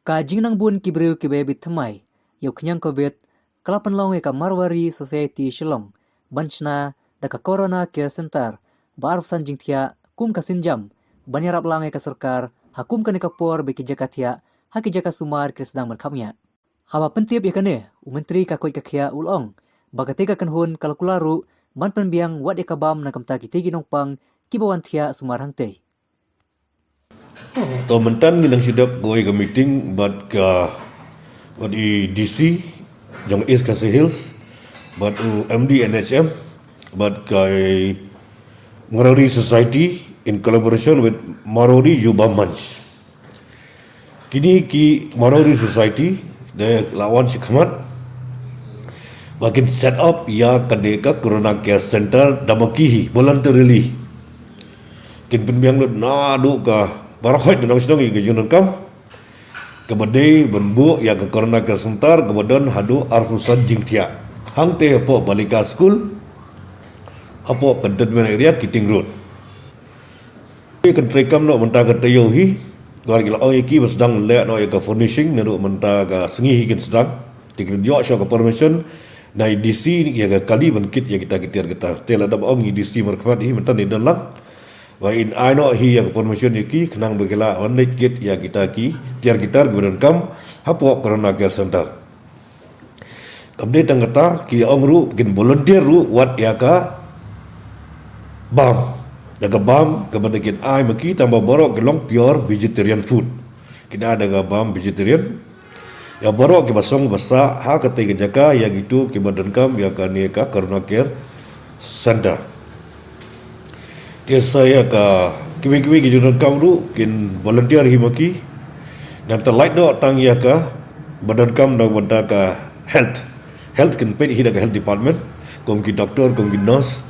Ka jingnang bun kibriu kibebit thamai, yau kenyang COVID, kelapan long ka Marwari Society Shillong, banchna da ka Corona Care Center, barf san jingtia kum ka sinjam, banyarap lang ka sarkar, hakum ka nikapor beki jakatia, haki jaka sumar krisdang merkamnya. Hawa pentip yakane, umentri ka koi kakia ulong, bagatega kan hun kalkularu, man penbiang wat yakabam na kamta kitigi nongpang, kibawan tia sumar hangtei. To mentan ginang sidap goi ke meeting but i DC yang East Castle Hills but MD NHM but kai Marori Society in collaboration with Marori Yuba Manch. Kini ki Marori Society dia lawan si Khamat bagian set up ya kadeka Corona Care Center damakihi voluntarily. Kin penbiang lu nadu ka barakhoy na sidong ke yunan kam kebadai benbu ya ke Corona Care Center kemudian hadu arfusan jingtia hangte apo balika school apo cantonment area Kiting Road kan trekam no menta ka tayohi gar gila ki sedang le no ya ka furnishing no menta ka sengi kin sedang tikir yo syo ka permission na DC ya ka kali ban kit ya kita tela da ong DC markfat hi menta ni dalam wa in aino hi yang permission yaki kenang begila onek kit ya kita ki tiar gitar kemudian kam hapo Corona Care Center kamde tangata ki ongru bikin volunteer ru wat ya ka bam kemudian kin ai maki tambah borok gelong pure vegetarian food kita ada ga bam vegetarian ya borok ki basong basa ha kate jaka ya gitu kemudian kam ya ka ni ka Corona Care Center dia saya ka kiwi-kiwi gijunan kamru kin volunteer himaki dan terlight do tang ya ka badan kam da wanda ka health kin pet hida ka health department kom ki doctor kom ki nurse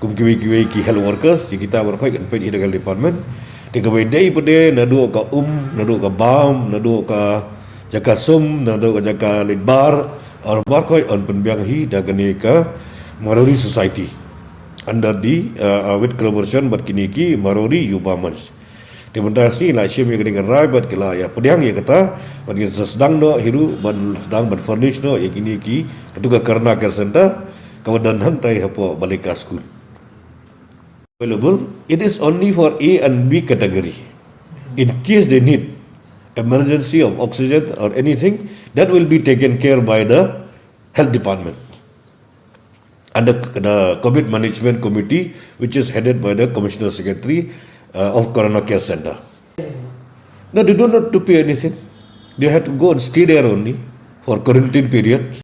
kom kiwi-kiwi ki health workers ki kita work kin pet hida ka department ke ka dei pede nadu ka nadu ka bam nadu ka jaka sum nadu ka jaka lidbar or work on penbiang hi da ka Marori Society under the with collaboration but kini ki Marori Yuba Manch. Demonstrasi lah sim yang dengan rai but kila ya pediang ya kata bagi sedang no hiru ban sedang ban furnish no ya kini ki ketuga Corona Care Center kemudian hantai hapo balika school. Available, it is only for A and B category. In case they need emergency of oxygen or anything, that will be taken care by the health department. Under the COVID Management Committee, which is headed by the Commissioner Secretary of Corona Care Center. No, they don't have to pay anything. They have to go and stay there only for quarantine period.